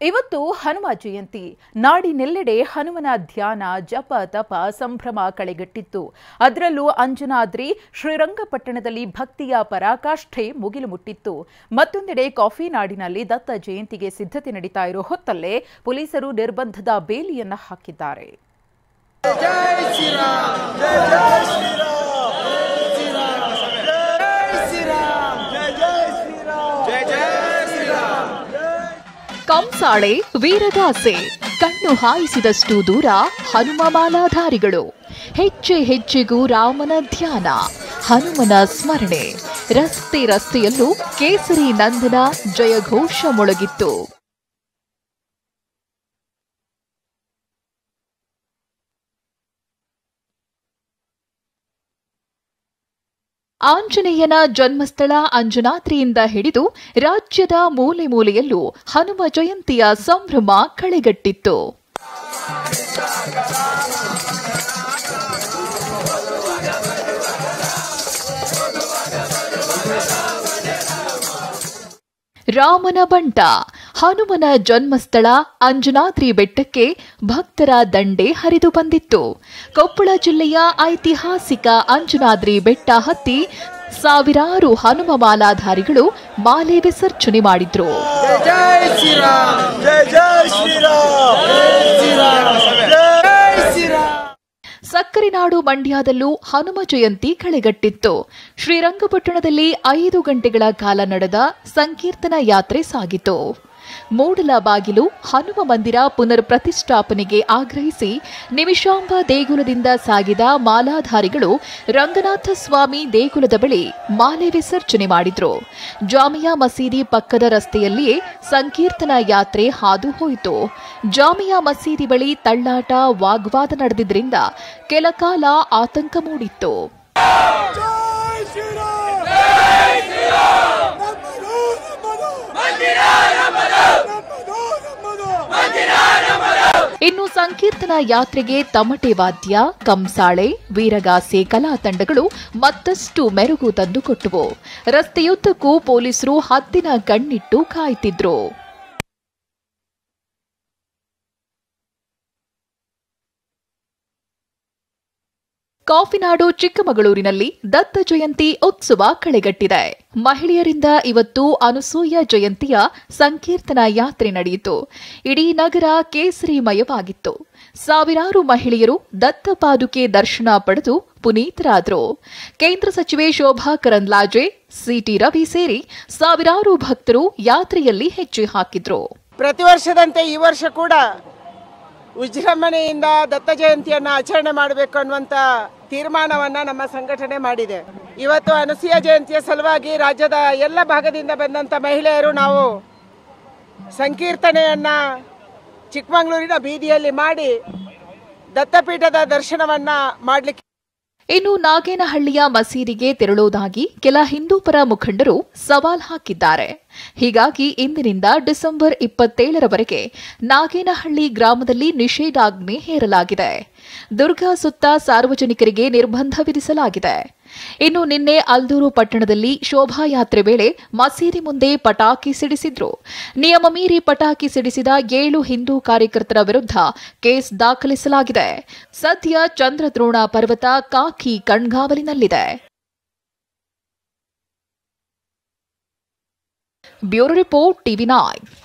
ಇವತ್ತು ಹನುಮ ಜಯಂತಿ. ನಾಡಿನೆಲ್ಲೆಡೆ ಹನುಮನ ಧ್ಯಾನ, ಜಪ, ತಪ, ಸಂಭ್ರಮ ಕಳೆಗಟ್ಟಿತ್ತು. ಅದರಲ್ಲೂ ಅಂಜನಾದ್ರಿ ಶ್ರೀರಂಗಪಟ್ಟಣದಲ್ಲಿ ಭಕ್ತಿಯ ಪರಾಕಾಷ್ಠೆ ಮುಗಿಲು ಮುಟ್ಟಿತ್ತು. ಮತ್ತೊಂದೆಡೆ ಕಾಫಿ ನಾಡಿನಲ್ಲಿ ದತ್ತ ಜಯಂತಿಗೆ ಸಿದ್ಧತೆ ನಡೀತಾ ಇರೋ ಹೊತ್ತಲ್ಲೇ ಪೊಲೀಸರು ನಿರ್ಬಂಧದ ಬೇಲಿಯನ್ನ ಹಾಕಿದ್ದಾರೆ. ಕಂಸಾಳೆ ವೀರಗಾಸೆ ಕಣ್ಣು ಹಾಯಿಸಿದಷ್ಟು ದೂರ ಹನುಮ ಮಾಲಾಧಾರಿಗಳು. ಹೆಜ್ಜೆ ಹೆಜ್ಜೆಗೂ ರಾಮನ ಧ್ಯಾನ, ಹನುಮನ ಸ್ಮರಣೆ. ರಸ್ತೆಯಲ್ಲೂ ಕೇಸರಿ ನಂದನ ಜಯಘೋಷ ಮೊಳಗಿತ್ತು. ಆಂಜನೇಯನ ಜನ್ಮಸ್ಥಳ ಅಂಜನಾದ್ರಿಯಿಂದ ಹಿಡಿದು ರಾಜ್ಯದ ಮೂಲೆ ಮೂಲೆಯಲ್ಲೂ ಹನುಮ ಜಯಂತಿಯ ಸಂಭ್ರಮ ಕಳೆಗಟ್ಟಿತ್ತು. ರಾಮನ ಬಂಟ ಹನುಮನ ಜನ್ಮಸ್ಥಳ ಅಂಜನಾದ್ರಿ ಬೆಟ್ಟಕ್ಕೆ ಭಕ್ತರ ದಂಡೆ ಹರಿದು ಬಂದಿತ್ತು. ಕೊಪ್ಪಳ ಜಿಲ್ಲೆಯ ಐತಿಹಾಸಿಕ ಅಂಜನಾದ್ರಿ ಬೆಟ್ಟ ಹತ್ತಿ ಸಾವಿರಾರು ಹನುಮ ಮಾಲಾಧಾರಿಗಳು ಮಾಲೆ ವಿಸರ್ಜನೆ ಮಾಡಿದ್ರು. ಸಕ್ಕರೆನಾಡು ಮಂಡ್ಯದಲ್ಲೂ ಹನುಮ ಜಯಂತಿ ಕಳೆಗಟ್ಟಿತ್ತು. ಶ್ರೀರಂಗಪಟ್ಟಣದಲ್ಲಿ 5 ಗಂಟೆಗಳ ಕಾಲ ನಡೆದ ಸಂಕೀರ್ತನಾ ಯಾತ್ರೆ ಸಾಗಿತು. ಮೂಡಲಬಾಗಿಲು ಹನುಮ ಮಂದಿರ ಪುನರ್ ಪ್ರತಿಷ್ಠಾಪನೆಗೆ ಆಗ್ರಹಿಸಿ ನಿಮಿಷಾಂಬ ದೇಗುಲದಿಂದ ಸಾಗಿದ ಮಾಲಾಧಾರಿಗಳು ರಂಗನಾಥ ಸ್ವಾಮಿ ದೇಗುಲದ ಬಳಿ ಮಾಲೆ ವಿಸರ್ಜನೆ ಮಾಡಿದ್ರು. ಜಾಮಿಯಾ ಮಸೀದಿ ಪಕ್ಕದ ರಸ್ತೆಯಲ್ಲಿಯೇ ಸಂಕೀರ್ತನಾ ಯಾತ್ರೆ ಹಾದು ಹೋಯಿತು. ಜಾಮಿಯಾ ಮಸೀದಿ ಬಳಿ ತಳ್ಳಾಟ, ವಾಗ್ವಾದ ನಡೆದಿದ್ದರಿಂದ ಕೆಲ ಕಾಲ ಆತಂಕ ಮೂಡಿತ್ತು. ಇನ್ನು ಸಂಕೀರ್ತನಾ ಯಾತ್ರೆಗೆ ತಮಟೆ ವಾದ್ಯ, ಕಂಸಾಳೆ, ವೀರಗಾಸೆ ಕಲಾ ತಂಡಗಳು ಮತ್ತಷ್ಟು ಮೆರುಗು ತಂದುಕೊಟ್ಟವು. ರಸ್ತೆಯುದ್ದಕ್ಕೂ ಪೊಲೀಸರು ಹದ್ದಿನ ಕಣ್ಣಿಟ್ಟು ಕಾಯ್ತಿದ್ರು. ಕಾಫಿನಾಡು ಚಿಕ್ಕಮಗಳೂರಿನಲ್ಲಿ ದತ್ತ ಜಯಂತಿ ಉತ್ಸವ ಕಳೆಗಟ್ಟಿದೆ. ಮಹಿಳೆಯರಿಂದ ಇವತ್ತು ಅನಸೂಯ ಜಯಂತಿಯ ಸಂಕೀರ್ತನಾ ಯಾತ್ರೆ ನಡೆಯಿತು. ಇಡೀ ನಗರ ಕೇಸರಿಮಯವಾಗಿತ್ತು. ಸಾವಿರಾರು ಮಹಿಳೆಯರು ದತ್ತ ಪಾದುಕೆ ದರ್ಶನ ಪಡೆದು ಪುನೀತರಾದರು. ಕೇಂದ್ರ ಸಚಿವೆ ಶೋಭಾ ಕರಂದ್ಲಾಜೆ, ಸಿಟಿ ರವಿ ಸೇರಿ ಸಾವಿರಾರು ಭಕ್ತರು ಯಾತ್ರೆಯಲ್ಲಿ ಹೆಜ್ಜೆ ಹಾಕಿದ್ರು. ಪ್ರತಿ ವರ್ಷದಂತೆ ಈ ವರ್ಷ ಕೂಡ ವಿಜೃಂಭಣೆಯಿಂದ ದತ್ತ ಜಯಂತಿಯನ್ನು ಆಚರಣೆ ಮಾಡಬೇಕು ಅನ್ನುವಂಥ ತೀರ್ಮಾನವನ್ನು ನಮ್ಮ ಸಂಘಟನೆ ಮಾಡಿದೆ. ಇವತ್ತು ಅನಸೂಯ ಜಯಂತಿಯ ಸಲುವಾಗಿ ರಾಜ್ಯದ ಎಲ್ಲ ಭಾಗದಿಂದ ಬಂದಂಥ ಮಹಿಳೆಯರು ನಾವು ಸಂಕೀರ್ತನೆಯನ್ನು ಚಿಕ್ಕಮಗಳೂರಿನ ಬೀದಿಯಲ್ಲಿ ಮಾಡಿ ದತ್ತಪೀಠದ ದರ್ಶನವನ್ನು ಮಾಡಲಿಕ್ಕೆ. ಇನ್ನು ನಾಗೇನಹಳ್ಳಿಯ ಮಸೀದಿಗೆ ತೆರಳುವುದಾಗಿ ಕೆಲ ಹಿಂದೂಪರ ಮುಖಂಡರು ಸವಾಲ್ ಹಾಕಿದ್ದಾರೆ. ಹೀಗಾಗಿ ಇಂದಿನಿಂದ ಡಿಸೆಂಬರ್ 27ರವರೆಗೆ ನಾಗೇನಹಳ್ಳಿ ಗ್ರಾಮದಲ್ಲಿ ನಿಷೇಧಾಜ್ಞೆ ಹೇರಲಾಗಿದೆ. ದುರ್ಗಾ ಸುತ್ತ ಸಾರ್ವಜನಿಕರಿಗೆ ನಿರ್ಬಂಧ ವಿಧಿಸಲಾಗಿದೆ. ಇನ್ನು ನಿನ್ನೆ ಅಲ್ದೂರು ಪಟ್ಟಣದಲ್ಲಿ ಶೋಭಾಯಾತ್ರೆ ವೇಳೆ ಮಸೀದಿ ಮುಂದೆ ಪಟಾಕಿ ಸಿಡಿಸಿದ್ರು. ನಿಯಮ ಮೀರಿ ಪಟಾಕಿ ಸಿಡಿಸಿದ 7 ಹಿಂದೂ ಕಾರ್ಯಕರ್ತರ ವಿರುದ್ಧ ಕೇಸ್ ದಾಖಲಿಸಲಾಗಿದೆ. ಸದ್ಯ ಚಂದ್ರದ್ರೋಣ ಪರ್ವತ ಕಾಕಿ ಕಣ್ಗಾವಲಿನಲ್ಲಿದೆ. Bureau report, TV9.